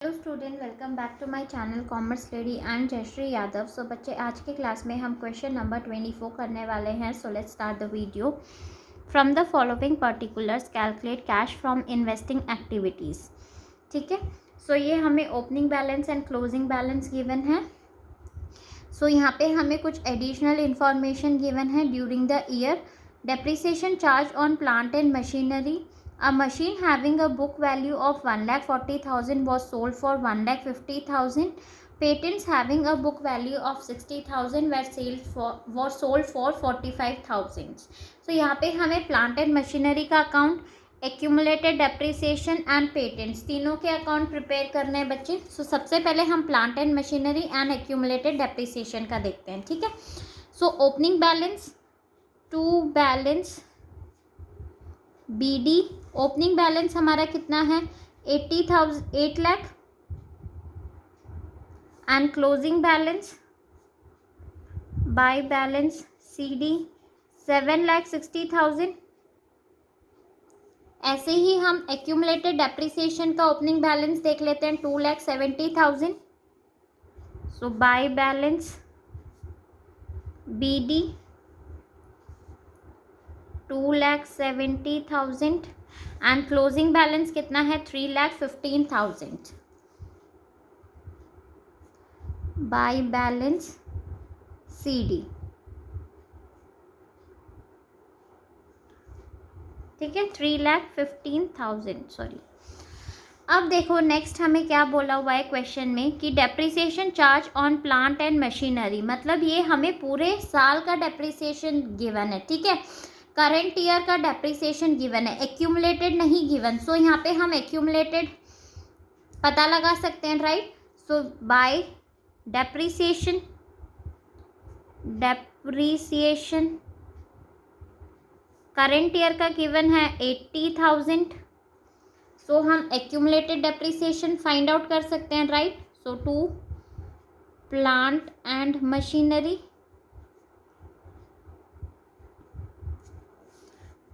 Hello student, welcome back to my channel commerce lady and Jayshree Yadav. So बच्चे, आज के class में हम क्वेश्चन नंबर 24 करने वाले हैं। So let's start the video. From the following particulars calculate cash from investing activities. ठीक है, सो ये हमें opening balance and closing balance given है। सो यहाँ पे हमें कुछ एडिशनल इंफॉर्मेशन गिवन है। During the year, depreciation charge on plant and machinery, a machine having a book value of 1,40,000 was sold for 1,50,000. Patents having a book value of 60,000 were sold for 45,000. So यहाँ पे हमें plant and machinery का account, accumulated depreciation and patents, तीनों के account prepare करने हैं बच्चे। सो सबसे पहले हम plant and machinery and accumulated depreciation का देखते हैं। ठीक है, so opening balance to balance BD। Opening balance हमारा कितना है? 8 lakh. And closing balance by balance CD 7,60,000। ऐसे ही हम एक्यूमुलेटेड डेप्रिसिएशन का ओपनिंग बैलेंस देख लेते हैं, 2,70,000। So by balance BD 2,70,000 and closing balance कितना है? 3,15,000 बाय बैलेंस CD। ठीक है, 3,15,000, सॉरी। अब देखो नेक्स्ट हमें क्या बोला हुआ है क्वेश्चन में कि depreciation charge on plant and machinery, मतलब ये हमें पूरे साल का डेप्रिसिएशन गिवन है। ठीक है, करंट ईयर का डेप्रिसिएशन गिवन है, एक्यूमुलेटेड नहीं गिवन। सो यहाँ पे हम एक्यूमुलेटेड पता लगा सकते हैं, राइट। सो बाय डेप्रिसिएशन करंट ईयर का गिवन है 80,000। सो हम एक्यूमुलेटेड डेप्रिसिएशन फाइंड आउट कर सकते हैं, right. So to plant and machinery,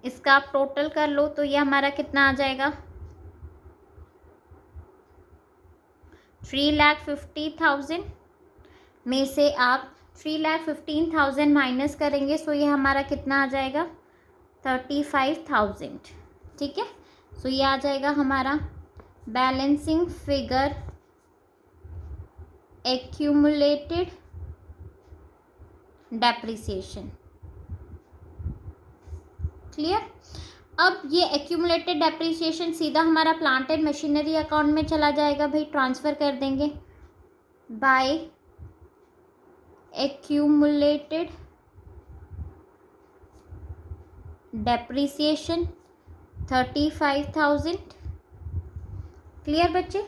इसका आप टोटल कर लो तो ये हमारा कितना आ जाएगा? 3,50,000 में से आप 3,15,000 माइनस करेंगे। सो ये हमारा कितना आ जाएगा? 35,000। ठीक है, सो ये आ जाएगा हमारा balancing figure accumulated depreciation. Clear. अब ये एक्यूमुलेटेड डेप्रिसिएशन सीधा हमारा प्लांट एंड मशीनरी अकाउंट में चला जाएगा भाई, ट्रांसफ़र कर देंगे बाय एक्यूमुलेटेड डेप्रिसिएशन 35,000। क्लियर बच्चे।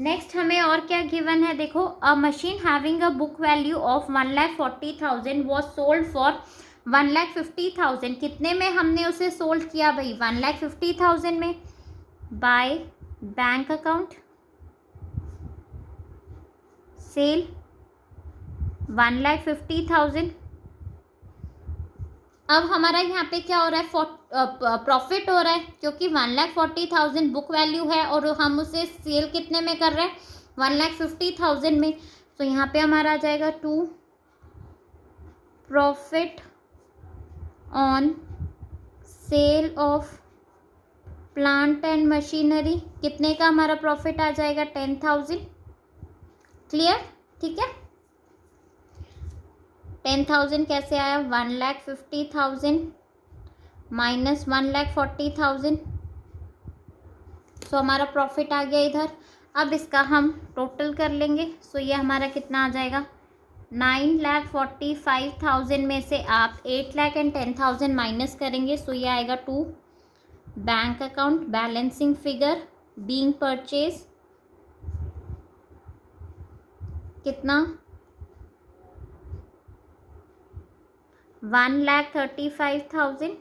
नेक्स्ट हमें और क्या गिवन है? देखो, अ machine having a book value of 1,40,000 was sold for 1,50,000। कितने में हमने उसे सोल्ड किया भाई? 1,50,000 में बाय बैंक अकाउंट सेल 1,50,000। अब हमारा यहाँ पे क्या हो रहा है? प्रॉफिट हो रहा है, क्योंकि 1,40,000 बुक वैल्यू है और हम उसे सेल कितने में कर रहे हैं? 1,50,000 में। तो यहाँ पे हमारा आ जाएगा to profit on sale of plant and machinery. कितने का हमारा प्रॉफिट आ जाएगा? 10,000। क्लियर। ठीक है, 10,000 कैसे आया? 1,50,000 माइनस 1,40,000। सो हमारा प्रॉफिट आ गया इधर। अब इसका हम टोटल कर लेंगे। सो ये हमारा कितना आ जाएगा? 9,45,000 में से आप 8,10,000 माइनस करेंगे। सो ये आएगा to bank account balancing figure being purchase कितना? 1,35,000।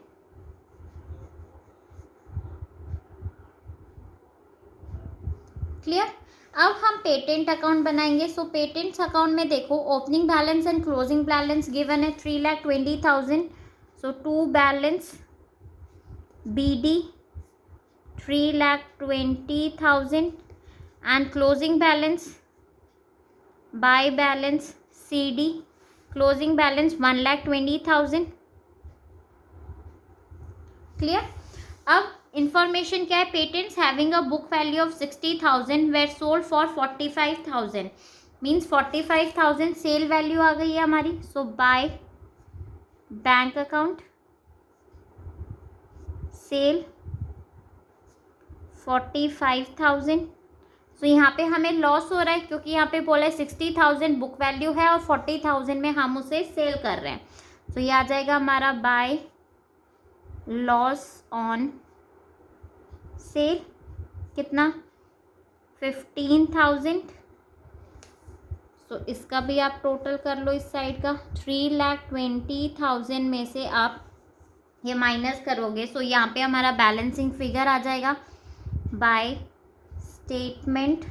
क्लियर। अब हम पेटेंट अकाउंट बनाएंगे। सो पेटेंट्स अकाउंट में देखो, opening balance and closing balance given है 3,20,000। So to balance BD 3,20,000 and closing balance by balance CD, closing balance 1,20,000। Clear. अब information क्या है, patents having a book value of 60,000 were sold for 45,000, means 45,000 sale value आ गई है हमारी। So by bank account sale 45,000। सो यहाँ पे हमें लॉस हो रहा है क्योंकि यहाँ पे बोला है 60,000 बुक वैल्यू है और 40,000 में हम उसे सेल कर रहे हैं। तो ये आ जाएगा हमारा बाय लॉस ऑन सेल, कितना 15,000। सो इसका भी आप टोटल कर लो इस साइड का, 3,20,000 में से आप ये माइनस करोगे। सो यहाँ पे हमारा बैलेंसिंग फिगर आ जाएगा by statement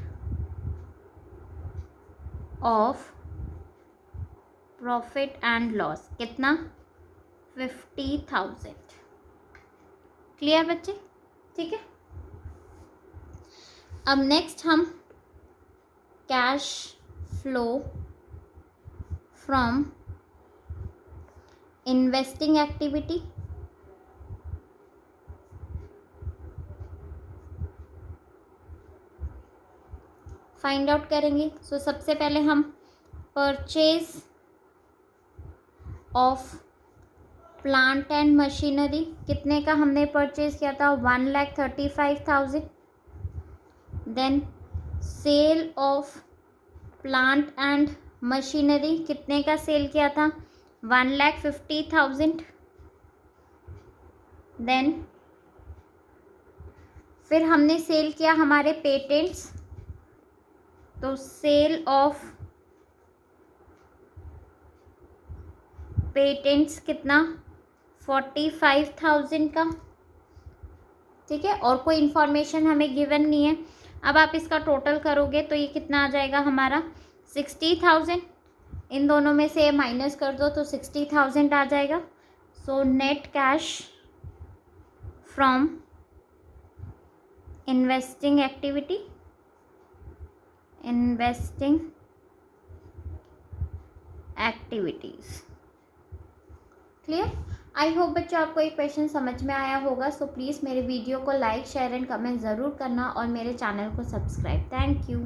of profit and loss, कितना 50,000। क्लियर बच्चे, ठीक है। अब नेक्स्ट हम cash flow from investing activity, find out करेंगे। सो सबसे पहले हम purchase of plant and machinery, कितने का हमने परचेज किया था, 1,35,000। Then sale of plant and machinery, कितने का सेल किया था, 1,50,000। देन फिर हमने सेल किया हमारे पेटेंट्स, तो सेल ऑफ पेटेंट्स कितना 45,000 का, ठीक है। और कोई इन्फॉर्मेशन हमें गिवन नहीं है। अब आप इसका टोटल करोगे तो ये कितना आ जाएगा हमारा 60,000। इन दोनों में से माइनस कर दो तो 60,000 आ जाएगा। So net cash from investing activity, investing activities. Clear. I hope बच्चों आपको एक क्वेश्चन समझ में आया होगा। सो प्लीज़ मेरे वीडियो को लाइक शेयर एंड कमेंट ज़रूर करना और मेरे चैनल को सब्सक्राइब। Thank you.